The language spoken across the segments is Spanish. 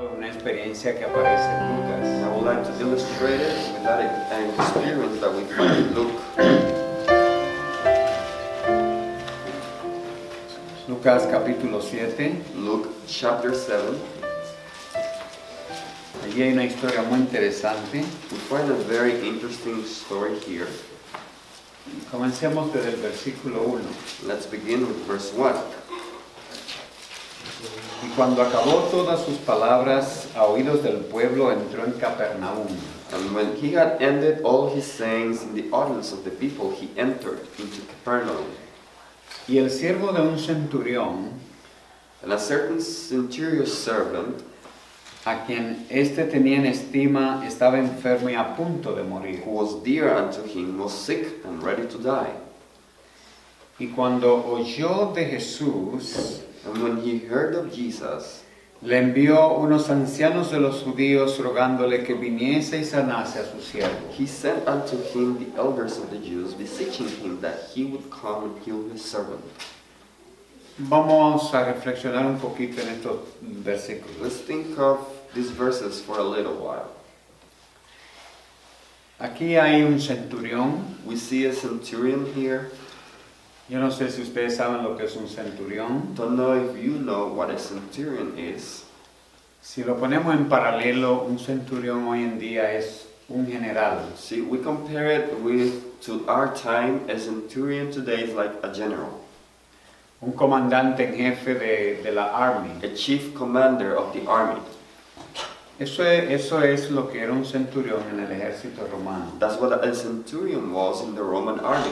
Una experiencia que aparece en Lucas. I would like to illustrate it with an experience that we find in Luke. Lucas capítulo 7. Luke chapter 7. Allí hay una historia muy interesante. We find a very interesting story here. Comencemos desde el versículo 1. Let's begin with verse 1. Y cuando acabó todas sus palabras a oídos del pueblo, entró en Capernaum. And when he had ended all his sayings in the audience of the people, he entered into Capernaum. Y el siervo de un centurión, And a certain centurion's servant, a quien éste tenía en estima, estaba enfermo y a punto de morir. who was dear unto him, was sick and ready to die. Y cuando oyó de Jesús, And when he heard of Jesus, le envió unos ancianos de los judíos rogándole que viniese y sanase a su siervo. he sent unto him the elders of the Jews, beseeching him that he would come and heal his servant. Vamos a reflexionar un poquito en estos versículos. Let's think of these verses for a little while. Aquí hay un centurión. We see a centurion here. Yo no sé si ustedes saben lo que es un centurión. Don't know if you know what a centurion is. Si lo ponemos en paralelo, un centurión hoy en día es un general. See, we compare it to our time. A centurion today is like a general, Un comandante en jefe de la army. a chief commander of the army. Eso es lo que era un centurión en el ejército romano. That's what a centurion was in the Roman army.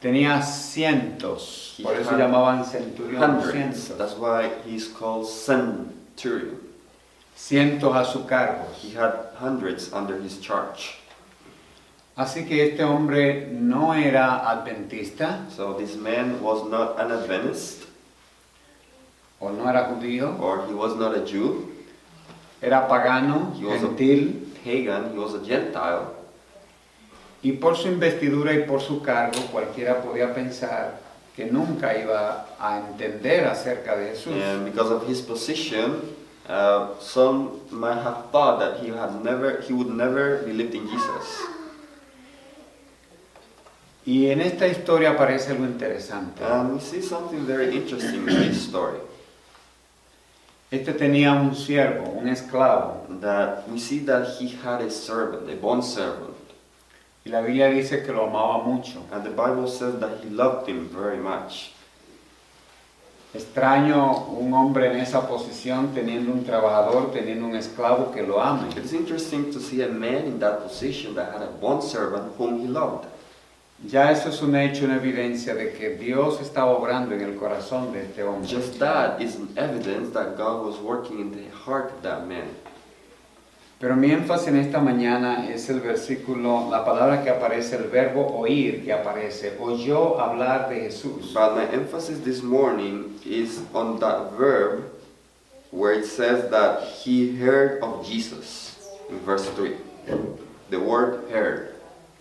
Tenía cientos, por eso Had llamaban centurión, Hundreds. cientos. That's why he's called centurion. Cientos a su cargo. He had hundreds under his charge. Así que este hombre no era adventista So this man was not an Adventist, o no era judío, or he was not a Jew, era pagano, He was a- gentil, pagan, he was a Gentile. y por su investidura y por su cargo cualquiera podía pensar que nunca iba a entender acerca de Jesús. And because of his position, some might have thought that he would never believed in Jesus. Y en esta historia aparece algo interesante. And we see something very interesting in this story. Este tenía un siervo, un esclavo, That we see that he had a servant, a bondservant. y la Biblia dice que lo amaba mucho. And the Bible says that he loved him very much. Extraño un hombre en esa posición teniendo un trabajador, teniendo un esclavo que lo ame. It's interesting to see a man in that position that had a bondservant whom he loved. Ya eso es un hecho, una evidencia de que Dios estaba obrando en el corazón de este hombre. Just that is an evidence that God was working in the heart of that man. Pero mi énfasis en esta mañana es el versículo, la palabra que aparece, el verbo oír que aparece. Oyó hablar de Jesús. But my emphasis this morning is on that verb where it says that he heard of Jesus in verse 3. The word heard.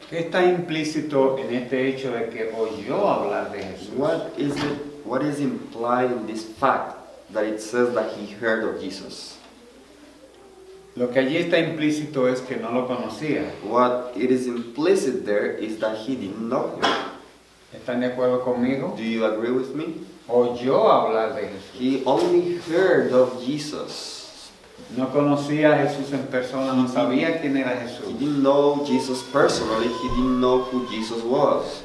¿Qué está implícito en este hecho de que oyó hablar de Jesús? What is implied in this fact that it says that he heard of Jesus? Lo que allí está implícito es que no lo conocía. What it is implicit there is that he didn't know him. ¿Están de acuerdo conmigo? Do you agree with me? Oyó hablar de Jesús. He only heard of Jesus. No conocía a Jesús en persona, no sabía quién era He Jesús. didn't know Jesus personally. He didn't know who Jesus was.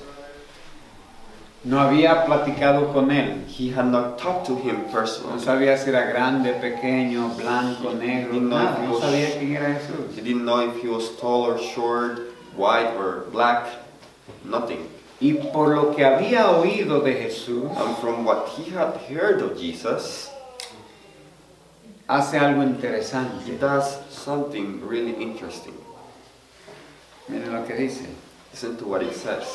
No había platicado con él. He had not talked to him No personally. sabía si era grande, pequeño, blanco, negro, nada. No sabía quién era Jesús. He didn't know if he was tall or short, white or black, nothing. Y por lo que había oído de Jesús, And from what he had heard of Jesus, hace algo he interesante. does something really interesting. Miren lo que dice. Listen to what it says.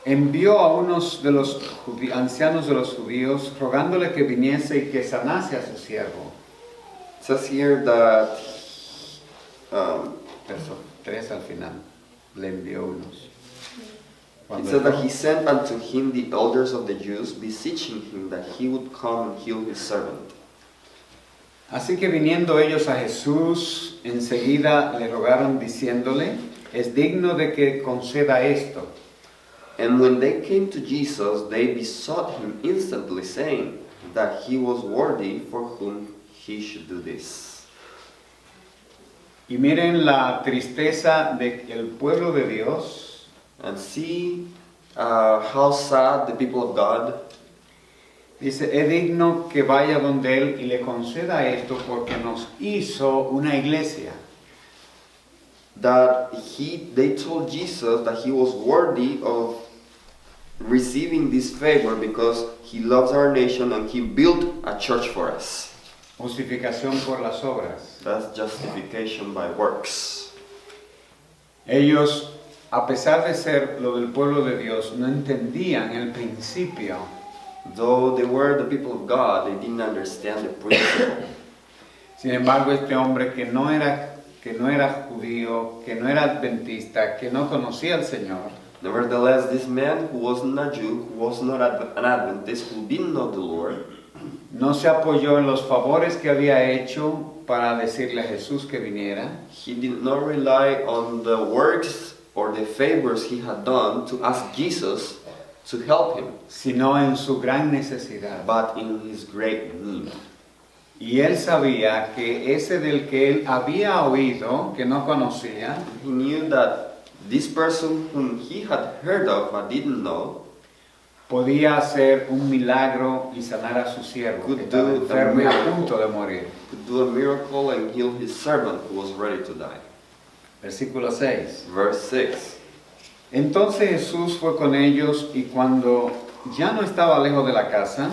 Envió a unos de los ancianos de los judíos rogándole que viniese y que sanase a su siervo. It says here that Verso 3 al final. Le envió unos. It Cuando says that entró, he sent unto him the elders of the Jews, beseeching him that he would come and heal his servant. así que viniendo ellos a Jesús, enseguida le rogaron diciéndole, es digno de que conceda esto. And when they came to Jesus, they besought him instantly, saying that he was worthy for whom he should do this. Y miren la tristeza del pueblo de Dios, And see how sad the people of God. dice, es digno que vaya donde Él y le conceda esto porque nos hizo una iglesia. That they told Jesus that he was worthy of receiving this favor because he loves our nation and he built a church for us. Justificación por las obras. That's justification by works. Ellos, a pesar de ser lo del pueblo de Dios, no entendían el principio. Though they were the people of God, they didn't understand the principle. Sin embargo, este hombre que no era judío, que no era adventista, que no conocía al Señor, Nevertheless, this man who was not a Jew, who was not an Adventist, who didn't know the Lord, no se apoyó en los favores que había hecho para decirle a Jesús que viniera, he did not rely on the works or the favors he had done to ask Jesus to help him, sino en su gran necesidad. but in his great need. Y él sabía que ese del que él había oído, que no conocía, He knew that this person whom he had heard of but didn't know podía hacer un milagro y sanar a su siervo, que estaba enfermo y a punto de morir. could do a miracle and heal his servant who was ready to die. Versículo 6. Verse 6. Entonces Jesús fue con ellos y cuando ya no estaba lejos de la casa,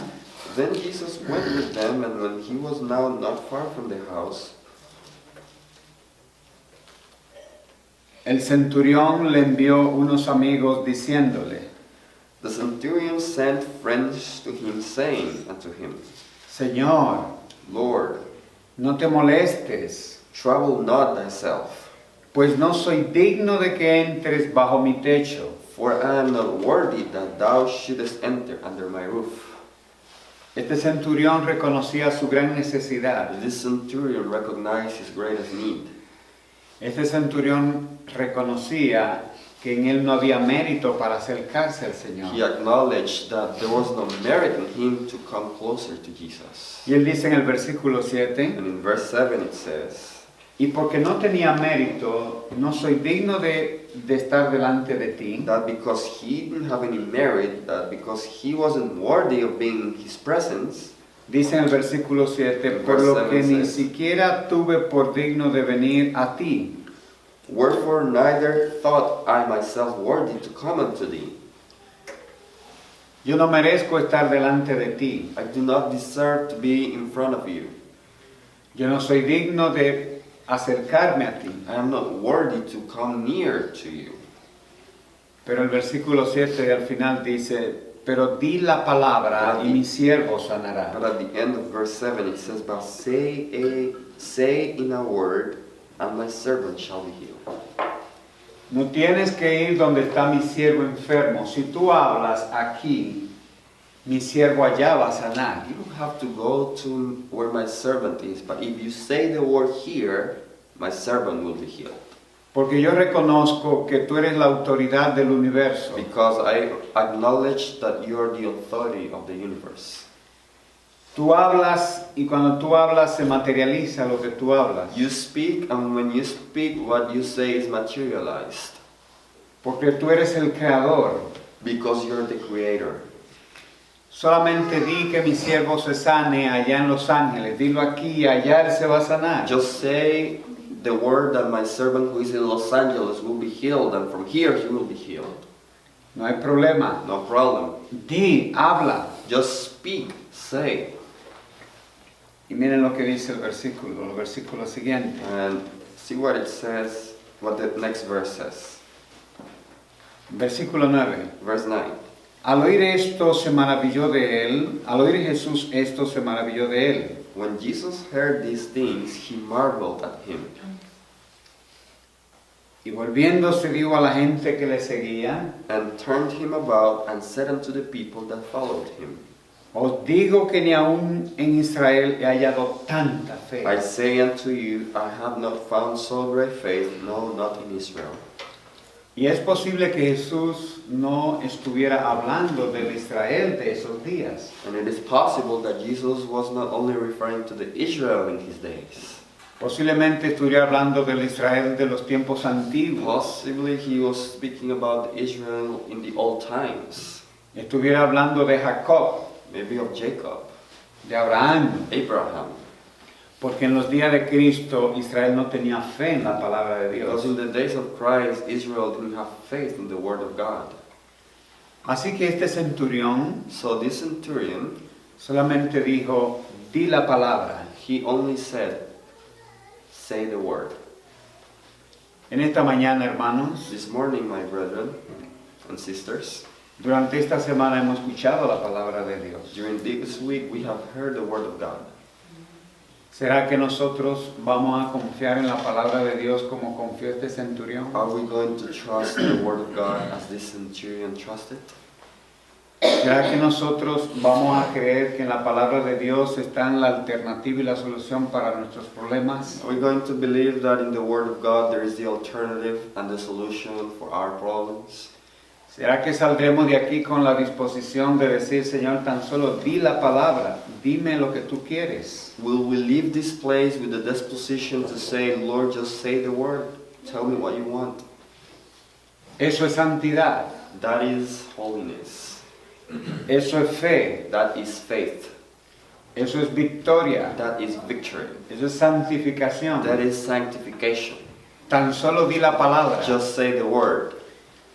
Then Jesus went with them, and when he was now not far from the house, el centurión le envió unos amigos diciéndole, the centurion sent friends to him, saying unto him, Señor, Lord, no te molestes, trouble not thyself, pues no soy digno de que entres bajo mi techo. for I am not worthy that thou shouldest enter under my roof. Este centurión reconocía su gran necesidad. This centurion recognized his greatest need. Este centurión reconocía que en él no había mérito para acercarse al Señor. He acknowledged that there was no merit in him to come closer to Jesus. Y él dice en el versículo 7, And in verse 7 it says, y porque no tenía mérito, no soy digno de estar delante de ti, that because he didn't have any merit, that because he wasn't worthy of being in his presence, dice en el versículo 7, En por lo verse que 7 ni says, siquiera tuve por digno de venir a ti, wherefore neither thought I myself worthy to come unto thee. yo no merezco estar delante de ti, I do not deserve to be in front of you. yo no soy digno de acercarme a ti. I am not worthy to come near to you. Pero el versículo 7 al final dice, pero di la palabra y mi siervo sanará. But at the end of verse 7 it says, but say in a word, and my servant shall be healed. No tienes que ir donde está mi siervo enfermo. Si tú hablas aquí, mi siervo allá va a sanar. You don't have to go to where my servant is, but if you say the word here, my servant will be healed. Porque yo reconozco que tú eres la autoridad del universo. Because I acknowledge that you are the authority of the universe. Tú hablas y cuando tú hablas se materializa lo que tú hablas. You speak, and when you speak, what you say is materialized. Porque tú eres el creador. Because you're the creator. Solamente di que mi siervo se sane allá en Los Ángeles. Dilo aquí, allá él se va a sanar. Just say the word that my servant who is in Los Angeles will be healed, and from here he will be healed. No hay problema. No problem. Di, habla. Just speak, say. Y miren lo que dice el versículo siguiente. And see what it says, what the next verse says. Versículo 9. Verse 9. Al oír esto se maravilló de él, al oír Jesús esto se maravilló de él. When Jesus heard these things, he marveled at him. Y volviéndose dijo a la gente que le seguía, and turned him about, and said unto the people that followed him, os digo que ni aún en Israel he hallado tanta fe. I say unto you, I have not found so great faith, no, not in Israel. Y es posible que Jesús no estuviera hablando del Israel de esos días. And it is possible that Jesus was not only referring to the Israel in his days. Posiblemente estuviera hablando del Israel de los tiempos antiguos. Possibly he was speaking about Israel in the old times. Estuviera hablando de Jacob, Maybe of Jacob, de Abraham. Abraham. Porque en los días de Cristo Israel no tenía fe en la palabra de Because Dios. in the days of Christ, Israel didn't have faith in the word of God. Así que este centurión So this centurion, solamente dijo, di la palabra. he only said, say the word. En esta mañana, hermanos, This morning, my brethren and sisters, durante esta semana hemos escuchado la palabra de Dios. during this week we have heard the word of God. ¿Será que nosotros vamos a confiar en la palabra de Dios como confió este centurión? Are we going to trust the word of God as this centurion trusted? ¿Será que nosotros vamos a creer que en la palabra de Dios está la alternativa y la solución para nuestros problemas? Are we going to believe that in the word of God there is the alternative and the solution for our problems? ¿Será que saldremos de aquí con la disposición de decir, Señor, tan solo di la palabra, dime lo que tú quieres? Will we leave this place with the disposition to say, Lord, just say the word, tell me what you want? Eso es santidad, That is holiness. eso es fe, That is faith. eso es victoria, That is victory. eso es santificación. That is sanctification. Tan solo di la palabra. Just say the word.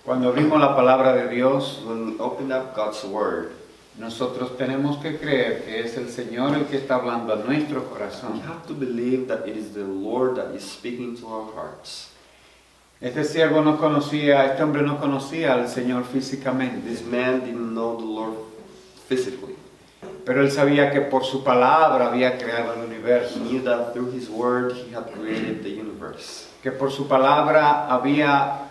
Cuando abrimos la palabra de Dios, When we open up God's word, nosotros tenemos que creer que es el Señor el que está hablando a nuestro we corazón. have to believe that it is the Lord that is speaking to our hearts. Este siervo no conocía, este hombre no conocía al Señor físicamente, This man didn't know the Lord physically. pero él sabía que por su palabra había creado el He universo, knew that through his word he had created the universe. que por su palabra había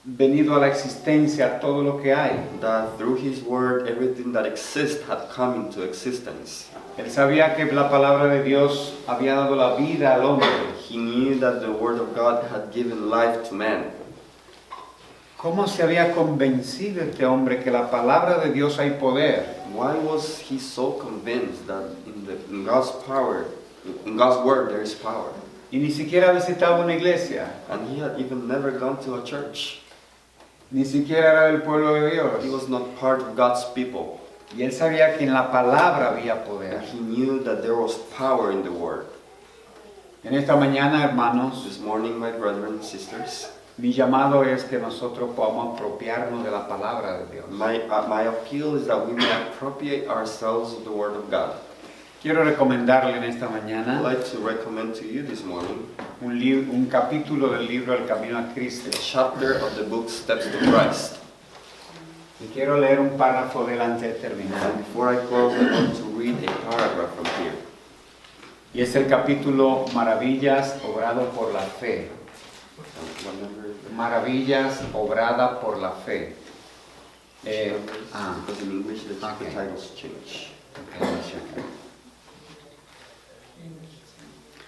venido a la existencia todo lo que hay. That through his word everything that exists had come into existence. Él sabía que la palabra de Dios había dado la vida al hombre. He knew that the word of God had given life to man. ¿Cómo se había convencido este hombre que la palabra de Dios hay poder? Why was he so convinced that in God's power, in God's word there is power? Y ni siquiera visitaba una iglesia, And he had even never gone to a church. ni siquiera era del pueblo de He Dios. was not part of God's people. Y él sabía que en la palabra había poder. And he knew that there was power in the word. En esta mañana, hermanos, This morning, my brethren and sisters, mi llamado es que nosotros podamos apropiarnos de la palabra de Dios. my appeal is that we may appropriate ourselves of the word of God. Quiero recomendarle en esta I'd mañana like to recommend to you this morning un capítulo del libro El Camino a Cristo. a chapter of the book Steps to Christ. Y quiero leer un párrafo de él antes de terminar. And before I close, I want to read a paragraph from here. Y es el capítulo Maravillas obrado por la fe. What number is it? Maravillas obrada por la fe. Because in English the Okay. titles change. Okay, let me check.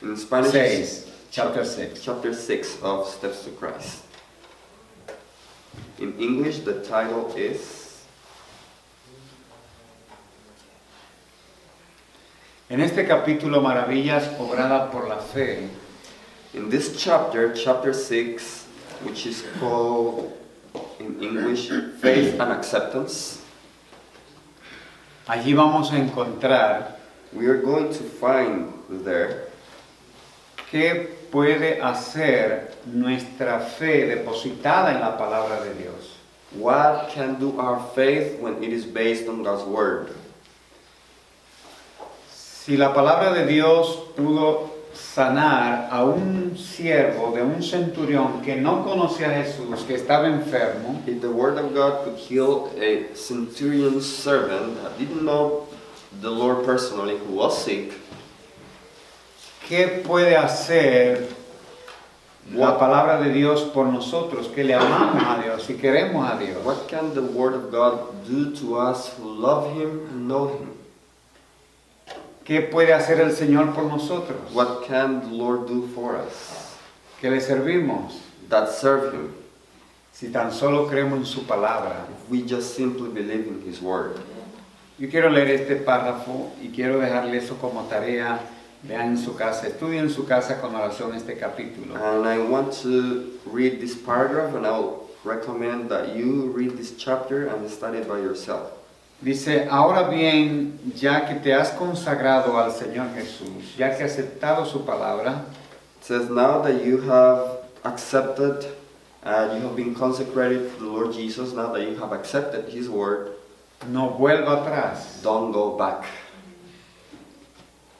In Spanish, 6, chapter 6. chapter 6 of Steps to Christ. In English, the title is En este capítulo Maravillas obrada por la fe, in this chapter, chapter 6, which is called in English Faith and Acceptance. allí vamos a encontrar We are going to find there qué puede hacer nuestra fe depositada en la palabra de Dios. what can do our faith when it is based on God's word. Si la palabra de Dios pudo sanar a un siervo de un centurión que no conocía a Jesús, que estaba enfermo, If the word of God could heal a centurion's servant that didn't know the Lord personally, who was sick, ¿qué puede hacer la palabra de Dios por nosotros, que le amamos a Dios y queremos a Dios? What can the Word of God do to us who love Him and know Him? ¿Qué puede hacer el Señor por nosotros? What can the Lord do for us Que le servimos that serve Him si tan solo creemos en su palabra. if we just simply believe in His Word? Yo quiero leer este párrafo y quiero dejarle eso como tarea. Vean en su casa, estudien en su casa con oración este capítulo. And I want to read this paragraph, and I will recommend that you read this chapter and study it by yourself. Dice, ahora bien, ya que te has consagrado al Señor Jesús, ya que has aceptado su palabra, It says, now that you have accepted and you have been consecrated to the Lord Jesus, now that you have accepted His Word, no vuelva atrás, don't go back.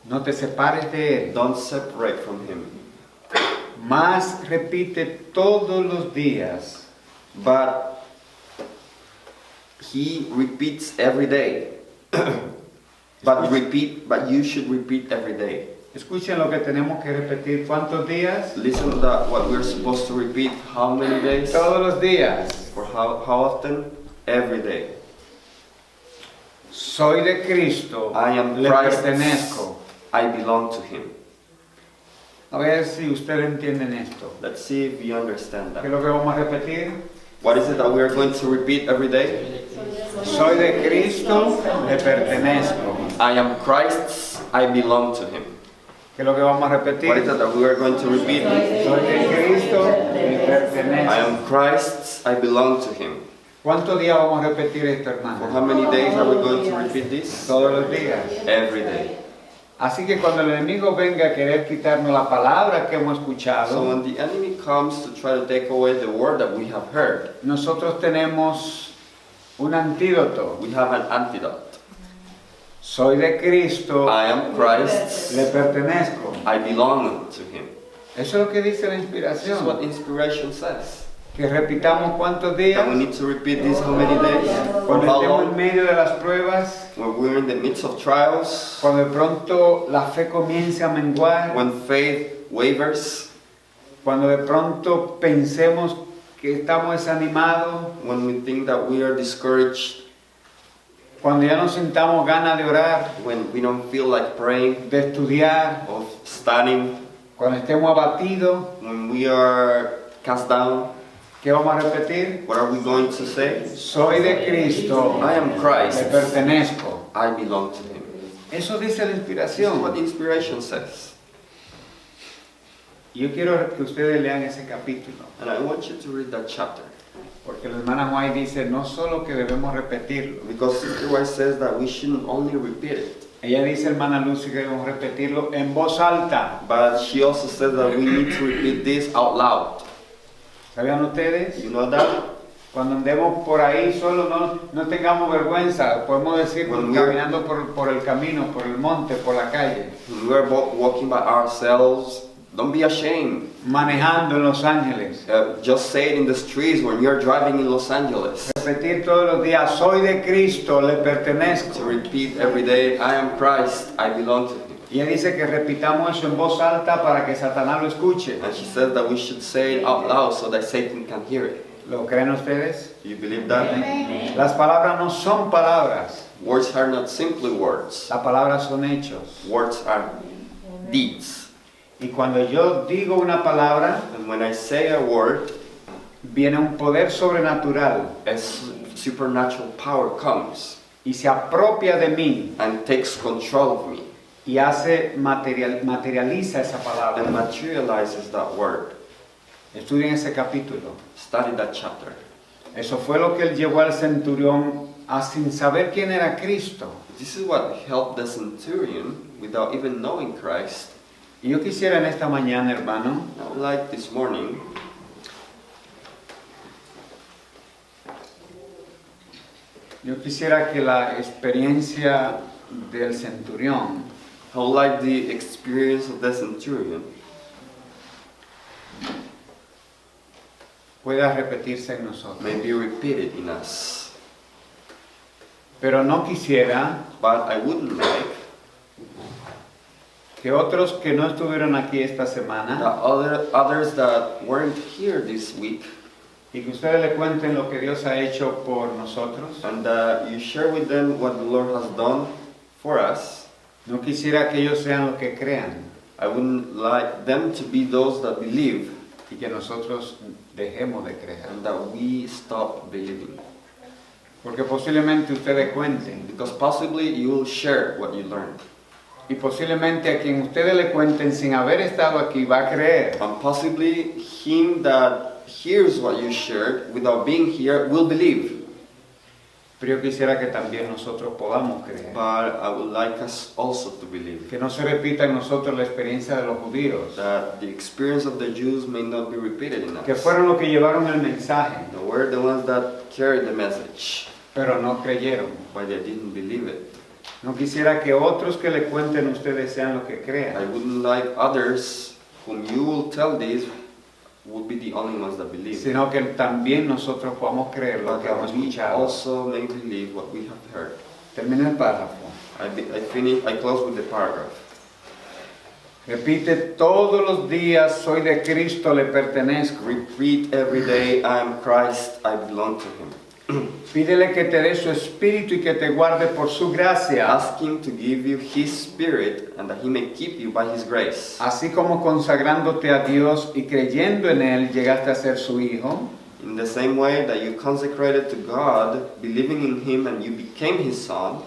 no te separes de Él, Don't separate from Him. más repite todos los días, But He repeats every day. But you should repeat every day. escuchen lo que tenemos que repetir, ¿cuántos días? Listen to that, what we're supposed to repeat, how many days? Todos los días. For how often? Every day. Soy de Cristo, I am le Christ's. pertenezco. I belong to Him. A ver si ustedes entienden esto. Let's see if you understand ¿Qué es that. lo que vamos a repetir? What is it that we are going to repeat every day? Soy de Cristo, le pertenezco. I am Christ's, I belong to Him. ¿Qué es lo que vamos a repetir? What is it that we are going to repeat? Soy de Cristo, le I pertenezco. am Christ's, I belong to Him. ¿Cuántos días vamos a repetir esto, For hermano? how many days are we going to repeat this? Todos los días. Every day. Así que cuando el enemigo venga a querer quitarnos la palabra que hemos So escuchado, when the enemy comes to try to take away the word that we have heard, nosotros tenemos un antídoto. we have an antidote. Soy de Cristo, I am Christ's, le pertenezco. I belong to Him. Eso es lo que dice la This is what inspiración. inspiration says. Que repitamos cuántos días. That we need to repeat this how many days? For Cuando how estemos en long? medio de las pruebas, When we're in the midst of trials, cuando de pronto la fe comience a menguar, when faith wavers, cuando de pronto pensemos que estamos desanimados, when we think that we are discouraged, cuando ya no sintamos ganas de orar, when we don't feel like praying, de estudiar, of studying, cuando estemos abatidos, when we are cast down, ¿qué vamos a repetir? what are we going to say? Soy de Cristo, I am le Christ, pertenezco. I belong to Him. Eso dice la This is what inspiración. inspiration says. Y yo quiero que ustedes lean ese capítulo, And I want you to read that chapter. porque la hermana White dice no solo que debemos repetirlo. Because Sister White says that we shouldn't only repeat it, Ella dice, hermana Lucy, que debemos repetirlo en voz alta. but she also says that we need to repeat this out loud. ¿Sabían ustedes? You know that? Cuando andemos por ahí solo no tengamos vergüenza. Podemos decir When we're- caminando por el camino, por el monte, por la calle. When we are walking by ourselves, don't be ashamed. Manejando en Los Ángeles. Just say it in the streets when you're driving in Los Angeles. Repetir todos los días, soy de Cristo, le To pertenezco. repeat every day, I am Christ, I belong to Him. Y ella dice que repitamos eso en voz alta para que Satanás lo escuche. And she says that we should say it out loud so that Satan can hear it. ¿Lo creen ustedes? Do you believe that? Las palabras no son palabras, Words are not simply words. las palabras son hechos. Words are deeds. Y cuando yo digo una palabra, And when I say a word, viene un poder sobrenatural a supernatural power comes y se apropia de mí and takes control of me y materializa esa and palabra. materializes that word. Estudien ese capítulo. Study that chapter. Eso fue lo que él llevó al centurión a sin saber quién era Cristo. This is what helped the centurion without even knowing Christ. Y yo quisiera en esta mañana, hermano, I would like this morning yo quisiera que la experiencia del centurión I would like the experience of the centurion pueda repetirse en nosotros. may be repeated in us. Pero no quisiera But I wouldn't like que otros que no estuvieron aquí esta The semana others that weren't here this week, y que ustedes le cuenten lo que Dios ha hecho por nosotros. and you share with them what the Lord has done for us. No quisiera que ellos sean los que crean I wouldn't like them to be those that believe y que nosotros dejemos de creer. and that we stop believing. Porque posiblemente ustedes cuenten Because possibly you will share what you learned. y posiblemente a quien ustedes le cuenten sin haber estado aquí va a creer. And possibly him that hears what you shared without being here will believe. Pero yo quisiera que también nosotros podamos creer. But I would like us also to believe Que no se repita en nosotros la experiencia de los judíos, that the experience of the Jews may not be repeated in que us. fueron los que llevaron el mensaje, They were the ones that carried the message, pero no creyeron. but they didn't believe it. No quisiera que otros que le cuenten a ustedes sean los que I crean, wouldn't like others whom you will tell this would be the only ones that believe. sino que también nosotros podamos creer lo But que hemos that we escuchado. also may believe what we have heard. Termina el párrafo. I close with the paragraph. Repite todos los días, soy de Cristo, le pertenezco. Repeat every day, I am Christ, I belong to Him. Pídele que te dé su espíritu y que te guarde por su gracia, Ask Him to give you His Spirit and that He may keep you by His grace. así como consagrándote a Dios y creyendo en Él llegaste a ser su hijo. In the same way that you consecrated to God, believing in Him and you became His Son,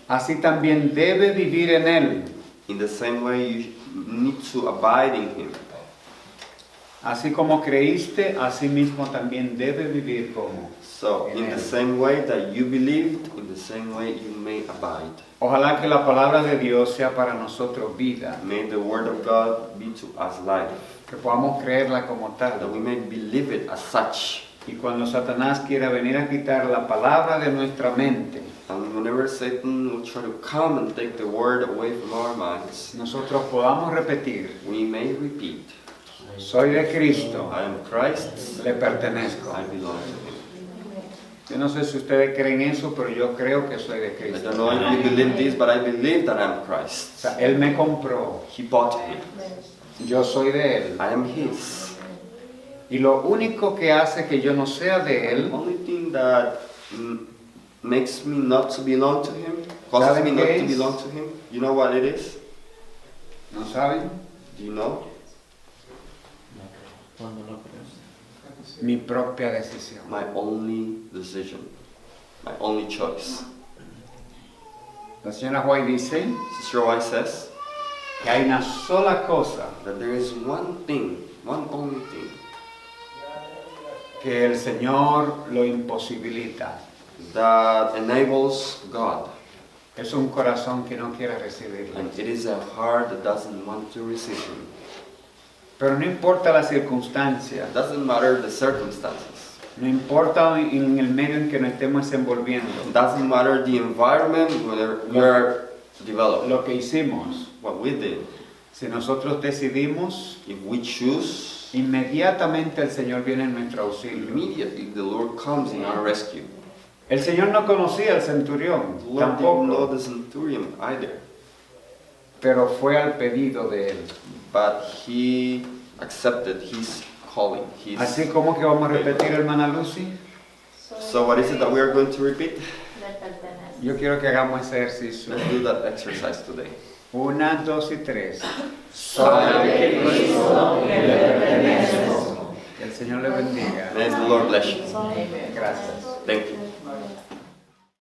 Así también debe vivir en Él. in the same way you need to abide in Him. Así como creíste, así mismo también debe vivir como. So, in the same way that you believed, in the same way you may abide. Ojalá que la palabra de Dios sea para nosotros vida, May the Word of God be to us life, que podamos creerla como that tal. we may believe it as such. Y cuando Satanás quiera venir a quitar la palabra de nuestra mente, And whenever Satan will try to come and take the Word away from our minds, nosotros podamos repetir, we may repeat, soy de Cristo, I am Christ's, le pertenezco. I belong to Him. Yo no sé si ustedes creen eso, pero yo creo que soy de I Cristo. don't know if you believe this, but I believe that I am O Christ. sea, Él me compró, He bought me. yo soy de Él. I am His. Y lo único que hace que yo no sea de The Él, only thing that makes me not to belong to Him, causes ¿Saben me not qué to es? belong to Him, you know what it is? ¿no saben? Do you know? Mi propia decisión. My only decision, my only choice. La señora White dice Sister White says que hay una sola cosa that there is one thing, one only thing, que el Señor lo imposibilita. that enables God, Es un corazón que no quiere recibirlo. and it is a heart that doesn't want to receive Him. Pero no importa la circunstancia, It doesn't matter the circumstances. no importa en el medio en que nos estemos envolviendo, It doesn't matter the environment where we are developed. lo que hicimos. What we did. Si nosotros decidimos, If we choose, inmediatamente el Señor viene en nuestro auxilio. immediately the Lord comes in our rescue. El Señor no conocía al centurión, The Lord didn't know tampoco, the centurion either, pero fue al pedido de Él. but he accepted his calling. Así como que vamos a repetir, hermana Lucy, So what is it that we are going to repeat? yo quiero que hagamos ese ejercicio. Let's do that exercise today. 1, 2 y 3. Soy de Cristo, le pertenezco. Que el Señor le bendiga. May the Lord bless you. Gracias. Thank you.